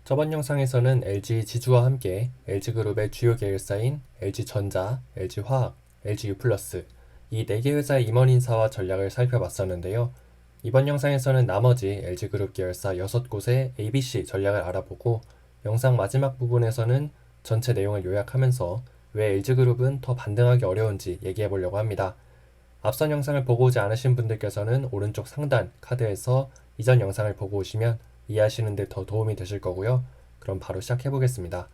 저번 영상에서는 LG 지주와 함께 LG그룹의 주요 계열사인 LG전자, LG화학, LGU+, 이 4개 회사의 임원 인사와 전략을 살펴봤었는데요. 이번 영상에서는 나머지 LG그룹 계열사 6곳의 ABC 전략을 알아보고 영상 마지막 부분에서는 전체 내용을 요약하면서 왜 LG그룹은 더 반등하기 어려운지 얘기해 보려고 합니다. 앞선 영상을 보고 오지 않으신 분들께서는 오른쪽 상단 카드에서 이전 영상을 보고 오시면 이해하시는 데 더 도움이 되실 거고요. 그럼 바로 시작해 보겠습니다.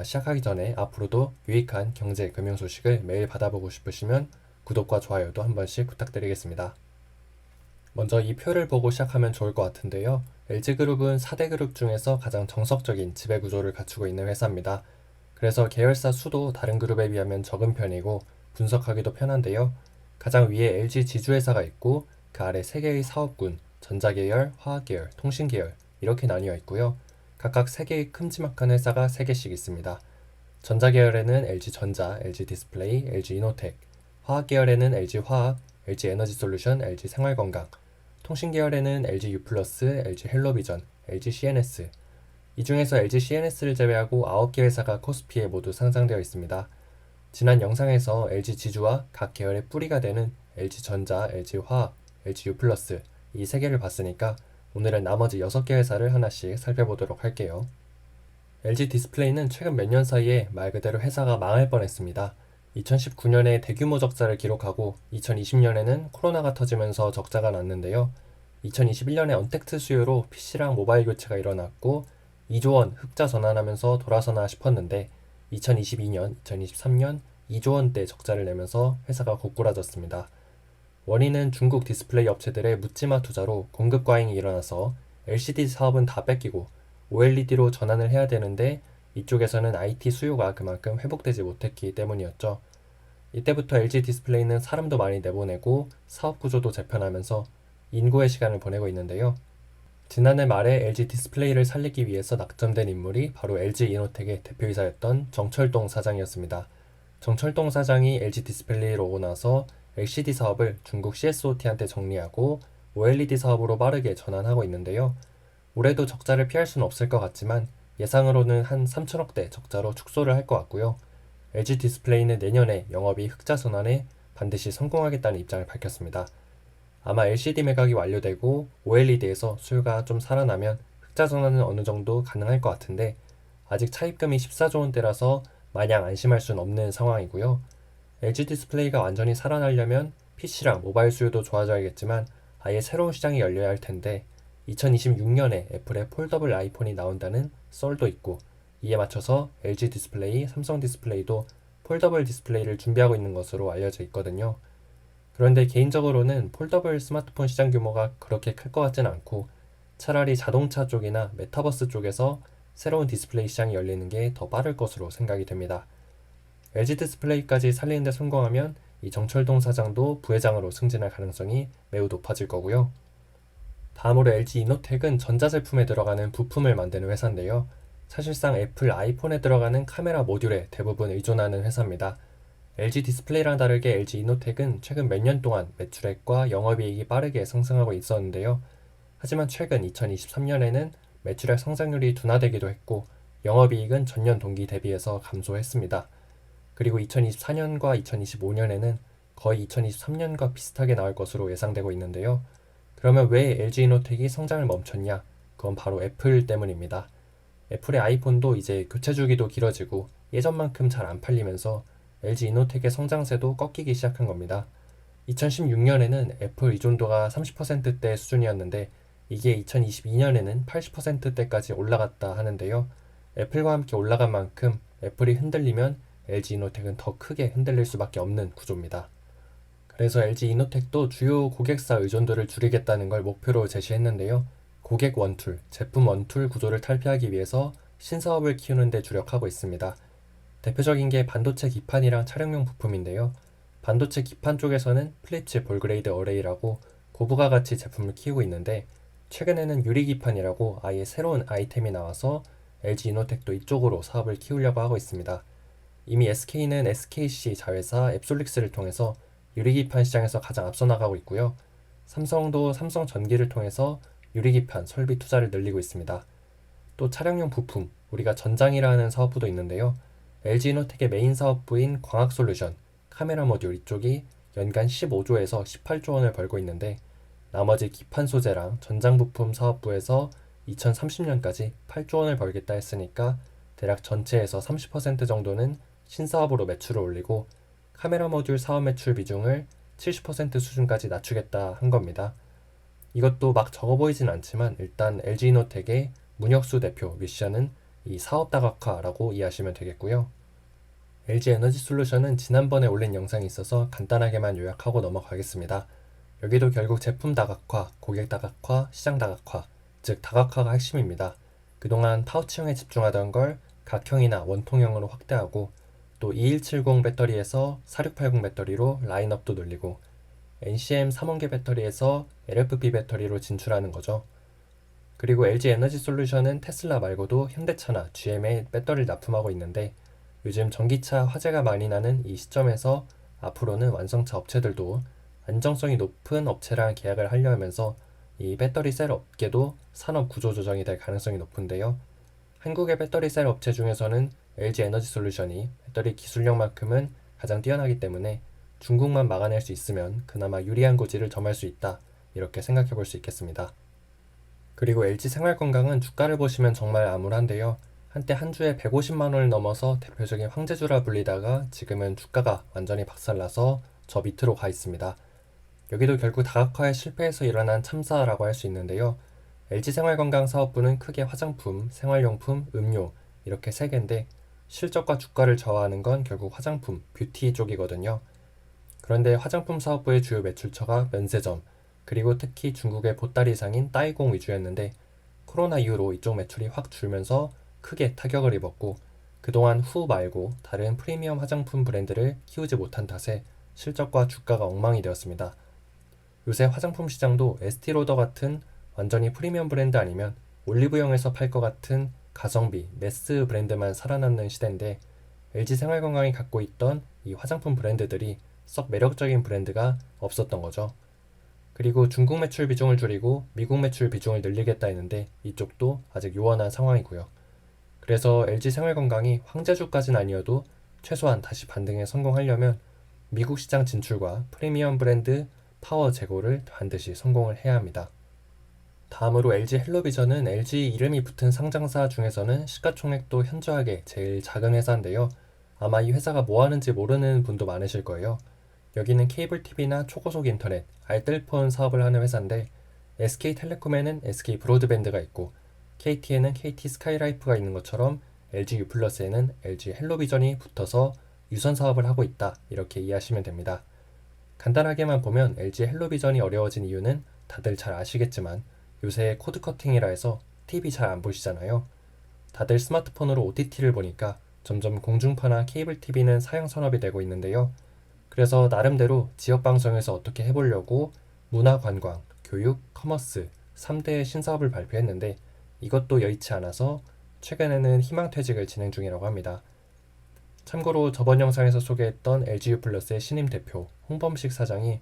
시작하기 전에 앞으로도 유익한 경제 금융 소식을 매일 받아보고 싶으시면 구독과 좋아요도 한 번씩 부탁드리겠습니다. 먼저 이 표를 보고 시작하면 좋을 것 같은데요. LG그룹은 4대 그룹 중에서 가장 정석적인 지배 구조를 갖추고 있는 회사입니다. 그래서 계열사 수도 다른 그룹에 비하면 적은 편이고 분석하기도 편한데요. 가장 위에 LG 지주회사가 있고 그 아래 3개의 사업군, 전자계열, 화학계열, 통신계열 이렇게 나뉘어 있고요. 각각 3개의 큼지막한 회사가 3개씩 있습니다. 전자계열에는 LG전자, LG디스플레이, LG이노텍, 화학계열에는 LG화학, LG에너지솔루션, LG생활건강, 통신계열에는 LGU+, LG헬로비전, LGCNS. 이 중에서 LGCNS를 제외하고 9개 회사가 코스피에 모두 상장되어 있습니다. 지난 영상에서 LG지주와 각 계열의 뿌리가 되는 LG전자, LG화학, LGU+, 이 3개를 봤으니까 오늘은 나머지 6개 회사를 하나씩 살펴보도록 할게요. LG디스플레이는 최근 몇 년 사이에 말 그대로 회사가 망할 뻔했습니다. 2019년에 대규모 적자를 기록하고 2020년에는 코로나가 터지면서 적자가 났는데요. 2021년에 언택트 수요로 PC랑 모바일 교체가 일어났고 2조 원 흑자 전환하면서 돌아서나 싶었는데 2022년, 2023년 2조 원대 적자를 내면서 회사가 고꾸라졌습니다. 원인은 중국 디스플레이 업체들의 묻지마 투자로 공급 과잉이 일어나서 LCD 사업은 다 뺏기고 OLED로 전환을 해야 되는데 이쪽에서는 IT 수요가 그만큼 회복되지 못했기 때문이었죠. 이때부터 LG 디스플레이는 사람도 많이 내보내고 사업 구조도 재편하면서 인고의 시간을 보내고 있는데요. 지난해 말에 LG 디스플레이를 살리기 위해서 낙점된 인물이 바로 LG 이노텍의 대표이사였던 정철동 사장이었습니다. 정철동 사장이 LG 디스플레이로 오고 나서 LCD 사업을 중국 CSOT한테 정리하고 OLED 사업으로 빠르게 전환하고 있는데요. 올해도 적자를 피할 수는 없을 것 같지만 예상으로는 한 3천억대 적자로 축소를 할 것 같고요. LG 디스플레이는 내년에 영업이 흑자 전환에 반드시 성공하겠다는 입장을 밝혔습니다. 아마 LCD 매각이 완료되고 OLED에서 수요가 좀 살아나면 흑자 전환은 어느 정도 가능할 것 같은데 아직 차입금이 14조 원대라서 마냥 안심할 수는 없는 상황이고요. LG 디스플레이가 완전히 살아나려면 PC랑 모바일 수요도 좋아져야겠지만 아예 새로운 시장이 열려야 할 텐데 2026년에 애플의 폴더블 아이폰이 나온다는 썰도 있고 이에 맞춰서 LG 디스플레이, 삼성 디스플레이도 폴더블 디스플레이를 준비하고 있는 것으로 알려져 있거든요. 그런데 개인적으로는 폴더블 스마트폰 시장 규모가 그렇게 클 것 같진 않고 차라리 자동차 쪽이나 메타버스 쪽에서 새로운 디스플레이 시장이 열리는 게 더 빠를 것으로 생각이 됩니다. LG 디스플레이까지 살리는 데 성공하면 이 정철동 사장도 부회장으로 승진할 가능성이 매우 높아질 거고요. 다음으로 LG 이노텍은 전자제품에 들어가는 부품을 만드는 회사인데요. 사실상 애플 아이폰에 들어가는 카메라 모듈에 대부분 의존하는 회사입니다. LG 디스플레이랑 다르게 LG 이노텍은 최근 몇 년 동안 매출액과 영업이익이 빠르게 상승하고 있었는데요. 하지만 최근 2023년에는 매출액 성장률이 둔화되기도 했고 영업이익은 전년 동기 대비해서 감소했습니다. 그리고 2024년과 2025년에는 거의 2023년과 비슷하게 나올 것으로 예상되고 있는데요. 그러면 왜 LG이노텍이 성장을 멈췄냐? 그건 바로 애플 때문입니다. 애플의 아이폰도 이제 교체 주기도 길어지고 예전만큼 잘 안 팔리면서 LG이노텍의 성장세도 꺾이기 시작한 겁니다. 2016년에는 애플 의존도가 30%대 수준이었는데 이게 2022년에는 80%대까지 올라갔다 하는데요. 애플과 함께 올라간 만큼 애플이 흔들리면 LG이노텍은 더 크게 흔들릴 수밖에 없는 구조입니다. 그래서 LG이노텍도 주요 고객사 의존도를 줄이겠다는 걸 목표로 제시했는데요. 고객 원툴, 제품 원툴 구조를 탈피하기 위해서 신사업을 키우는 데 주력하고 있습니다. 대표적인 게 반도체 기판이랑 차량용 부품인데요. 반도체 기판 쪽에서는 플립칩 볼그레이드 어레이라고 고부가 가치 제품을 키우고 있는데 최근에는 유리 기판이라고 아예 새로운 아이템이 나와서 LG이노텍도 이쪽으로 사업을 키우려고 하고 있습니다. 이미 SK는 SKC 자회사 앱솔릭스를 통해서 유리기판 시장에서 가장 앞서 나가고 있고요. 삼성도 삼성 전기를 통해서 유리기판 설비 투자를 늘리고 있습니다. 또 차량용 부품, 우리가 전장이라 하는 사업부도 있는데요. LG이노텍의 메인 사업부인 광학솔루션, 카메라 모듈 이쪽이 연간 15조에서 18조 원을 벌고 있는데 나머지 기판 소재랑 전장 부품 사업부에서 2030년까지 8조 원을 벌겠다 했으니까 대략 전체에서 30% 정도는 신사업으로 매출을 올리고 카메라 모듈 사업 매출 비중을 70% 수준까지 낮추겠다 한 겁니다. 이것도 막 적어 보이진 않지만 일단 LG이노텍의 문혁수 대표 미션은 이 사업 다각화라고 이해하시면 되겠고요. LG에너지솔루션은 지난번에 올린 영상이 있어서 간단하게만 요약하고 넘어가겠습니다. 여기도 결국 제품 다각화, 고객 다각화, 시장 다각화, 즉 다각화가 핵심입니다. 그동안 파우치형에 집중하던 걸 각형이나 원통형으로 확대하고 또 2170 배터리에서 4680 배터리로 라인업도 늘리고 NCM 3원계 배터리에서 LFP 배터리로 진출하는 거죠. 그리고 LG 에너지 솔루션은 테슬라 말고도 현대차나 GM에 배터리를 납품하고 있는데 요즘 전기차 화재가 많이 나는 이 시점에서 앞으로는 완성차 업체들도 안정성이 높은 업체랑 계약을 하려 하면서 이 배터리 셀 업계도 산업 구조 조정이 될 가능성이 높은데요. 한국의 배터리 셀 업체 중에서는 LG 에너지 솔루션이 배터리 기술력만큼은 가장 뛰어나기 때문에 중국만 막아낼 수 있으면 그나마 유리한 고지를 점할 수 있다. 이렇게 생각해 볼 수 있겠습니다. 그리고 LG 생활건강은 주가를 보시면 정말 암울한데요. 한때 한 주에 150만 원을 넘어서 대표적인 황제주라 불리다가 지금은 주가가 완전히 박살나서 저 밑으로 가 있습니다. 여기도 결국 다각화에 실패해서 일어난 참사라고 할 수 있는데요. LG생활건강 사업부는 크게 화장품, 생활용품, 음료 이렇게 세 개인데 실적과 주가를 저하하는 건 결국 화장품, 뷰티 쪽이거든요. 그런데 화장품 사업부의 주요 매출처가 면세점, 그리고 특히 중국의 보따리상인 따이공 위주였는데 코로나 이후로 이쪽 매출이 확 줄면서 크게 타격을 입었고 그동안 후 말고 다른 프리미엄 화장품 브랜드를 키우지 못한 탓에 실적과 주가가 엉망이 되었습니다. 요새 화장품 시장도 에스티로더 같은 완전히 프리미엄 브랜드 아니면 올리브영에서 팔 것 같은 가성비, 매스 브랜드만 살아남는 시대인데 LG생활건강이 갖고 있던 이 화장품 브랜드들이 썩 매력적인 브랜드가 없었던 거죠. 그리고 중국 매출 비중을 줄이고 미국 매출 비중을 늘리겠다 했는데 이쪽도 아직 요원한 상황이고요. 그래서 LG생활건강이 황제주까지는 아니어도 최소한 다시 반등에 성공하려면 미국 시장 진출과 프리미엄 브랜드 파워 제고를 반드시 성공을 해야 합니다. 다음으로 LG 헬로비전은 LG 이름이 붙은 상장사 중에서는 시가총액도 현저하게 제일 작은 회사인데요. 아마 이 회사가 뭐 하는지 모르는 분도 많으실 거예요. 여기는 케이블 TV나 초고속 인터넷, 알뜰폰 사업을 하는 회사인데 SK텔레콤에는 SK 브로드밴드가 있고 KT에는 KT 스카이라이프가 있는 것처럼 LG U+에는 LG 헬로비전이 붙어서 유선 사업을 하고 있다. 이렇게 이해하시면 됩니다. 간단하게만 보면 LG 헬로비전이 어려워진 이유는 다들 잘 아시겠지만 요새 코드 커팅이라 해서 TV 잘 안 보시잖아요. 다들 스마트폰으로 OTT를 보니까 점점 공중파나 케이블 TV는 사양 산업이 되고 있는데요. 그래서 나름대로 지역방송에서 어떻게 해보려고 문화관광, 교육, 커머스 3대 신사업을 발표했는데 이것도 여의치 않아서 최근에는 희망퇴직을 진행 중이라고 합니다. 참고로 저번 영상에서 소개했던 LGU+의 신임 대표 홍범식 사장이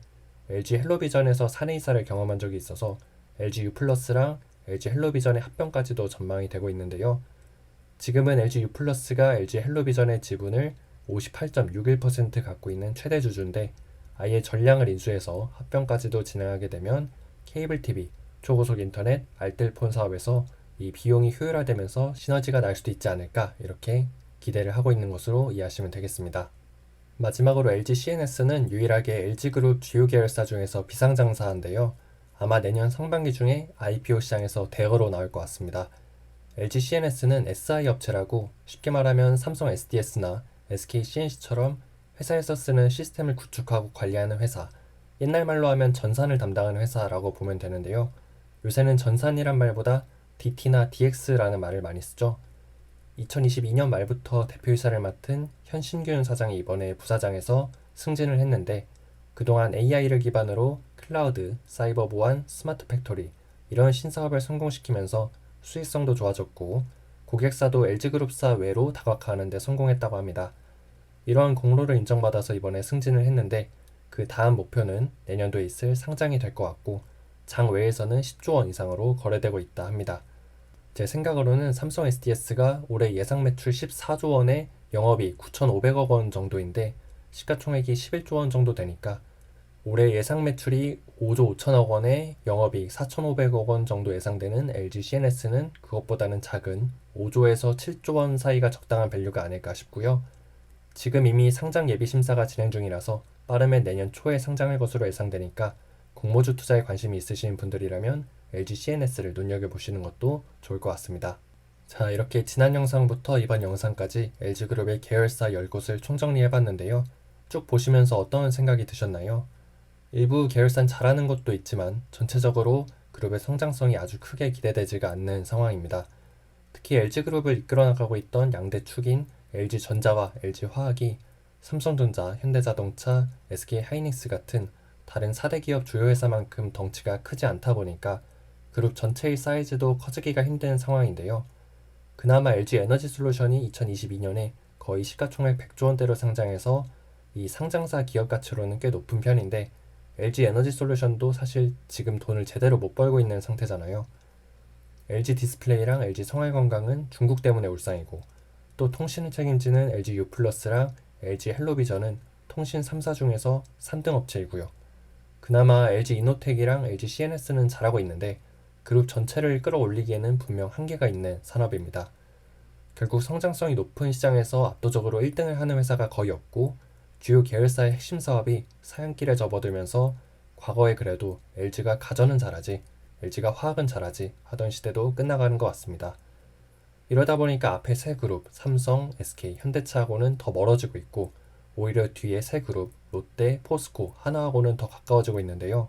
LG 헬로비전에서 사내이사를 경험한 적이 있어서 LGU+랑 LG 헬로비전의 합병까지도 전망이 되고 있는데요. 지금은 LGU+가 LG 헬로비전의 지분을 58.61% 갖고 있는 최대 주주인데 아예 전량을 인수해서 합병까지도 진행하게 되면 케이블 TV, 초고속 인터넷, 알뜰폰 사업에서 이 비용이 효율화되면서 시너지가 날 수도 있지 않을까 이렇게 기대를 하고 있는 것으로 이해하시면 되겠습니다. 마지막으로 LG CNS는 유일하게 LG그룹 주요 계열사 중에서 비상장사인데요. 아마 내년 상반기 중에 IPO 시장에서 대거로 나올 것 같습니다. LG CNS는 SI 업체라고 쉽게 말하면 삼성 SDS나 SK CNC처럼 회사에서 쓰는 시스템을 구축하고 관리하는 회사, 옛날 말로 하면 전산을 담당하는 회사라고 보면 되는데요. 요새는 전산이란 말보다 DT나 DX라는 말을 많이 쓰죠. 2022년 말부터 대표이사를 맡은 현신균 사장이 이번에 부사장에서 승진을 했는데 그동안 AI를 기반으로 클라우드, 사이버 보안, 스마트 팩토리 이런 신사업을 성공시키면서 수익성도 좋아졌고 고객사도 LG그룹사 외로 다각화하는 데 성공했다고 합니다. 이러한 공로를 인정받아서 이번에 승진을 했는데 그 다음 목표는 내년도에 있을 상장이 될 것 같고 장 외에서는 10조 원 이상으로 거래되고 있다 합니다. 제 생각으로는 삼성 SDS가 올해 예상 매출 14조 원에 영업이익 9,500억 원 정도인데 시가총액이 11조 원 정도 되니까 올해 예상 매출이 5조 5천억 원에 영업이익 4,500억 원 정도 예상되는 LG CNS는 그것보다는 작은 5조에서 7조 원 사이가 적당한 밸류가 아닐까 싶고요. 지금 이미 상장 예비 심사가 진행 중이라서 빠르면 내년 초에 상장할 것으로 예상되니까 공모주 투자에 관심이 있으신 분들이라면 LG CNS를 눈여겨보시는 것도 좋을 것 같습니다. 자, 이렇게 지난 영상부터 이번 영상까지 LG그룹의 계열사 10곳을 총정리해봤는데요. 쭉 보시면서 어떤 생각이 드셨나요? 일부 계열사는 잘하는 것도 있지만 전체적으로 그룹의 성장성이 아주 크게 기대되지가 않는 상황입니다. 특히 LG그룹을 이끌어 나가고 있던 양대 축인 LG전자와 LG화학이 삼성전자, 현대자동차, SK하이닉스 같은 다른 4대 기업 주요 회사만큼 덩치가 크지 않다 보니까 그룹 전체의 사이즈도 커지기가 힘든 상황인데요. 그나마 LG에너지솔루션이 2022년에 거의 시가총액 100조 원대로 상장해서 이 상장사 기업 가치로는 꽤 높은 편인데 LG에너지솔루션도 사실 지금 돈을 제대로 못 벌고 있는 상태잖아요. LG디스플레이랑 LG생활건강은 중국 때문에 울상이고 또 통신을 책임지는 LG유플러스랑 LG헬로비전은 통신 3사 중에서 3등 업체이고요. 그나마 LG이노텍이랑 LGCNS는 잘하고 있는데 그룹 전체를 끌어올리기에는 분명 한계가 있는 산업입니다. 결국 성장성이 높은 시장에서 압도적으로 1등을 하는 회사가 거의 없고 주요 계열사의 핵심 사업이 사양길에 접어들면서 과거에 그래도 LG가 가전은 잘하지, LG가 화학은 잘하지 하던 시대도 끝나가는 것 같습니다. 이러다 보니까 앞에 세 그룹, 삼성, SK, 현대차하고는 더 멀어지고 있고 오히려 뒤에 세 그룹, 롯데, 포스코, 하나하고는 더 가까워지고 있는데요.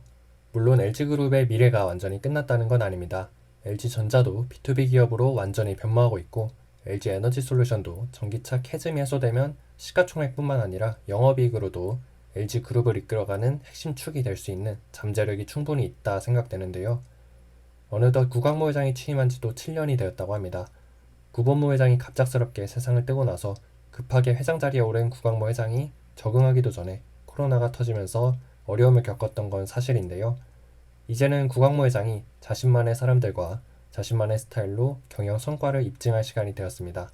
물론 LG그룹의 미래가 완전히 끝났다는 건 아닙니다. LG전자도 B2B 기업으로 완전히 변모하고 있고 LG에너지솔루션도 전기차 캐즘이 해소되면 시가총액뿐만 아니라 영업이익으로도 LG그룹을 이끌어가는 핵심 축이 될 수 있는 잠재력이 충분히 있다 생각되는데요. 어느덧 구광모 회장이 취임한 지도 7년이 되었다고 합니다. 구본모 회장이 갑작스럽게 세상을 뜨고 나서 급하게 회장 자리에 오른 구광모 회장이 적응하기도 전에 코로나가 터지면서 어려움을 겪었던 건 사실인데요. 이제는 구광모 회장이 자신만의 사람들과 자신만의 스타일로 경영 성과를 입증할 시간이 되었습니다.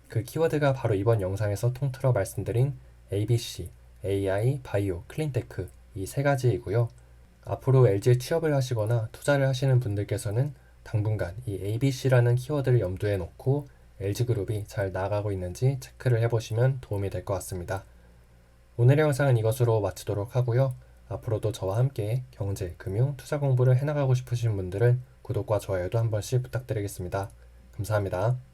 그 키워드가 바로 이번 영상에서 통틀어 말씀드린 ABC, AI, 바이오, 클린테크 이 세 가지이고요. 앞으로 LG에 취업을 하시거나 투자를 하시는 분들께서는 당분간 이 ABC라는 키워드를 염두에 놓고 LG그룹이 잘 나아가고 있는지 체크를 해보시면 도움이 될 것 같습니다. 오늘의 영상은 이것으로 마치도록 하고요. 앞으로도 저와 함께 경제, 금융, 투자 공부를 해나가고 싶으신 분들은 구독과 좋아요도 한 번씩 부탁드리겠습니다. 감사합니다.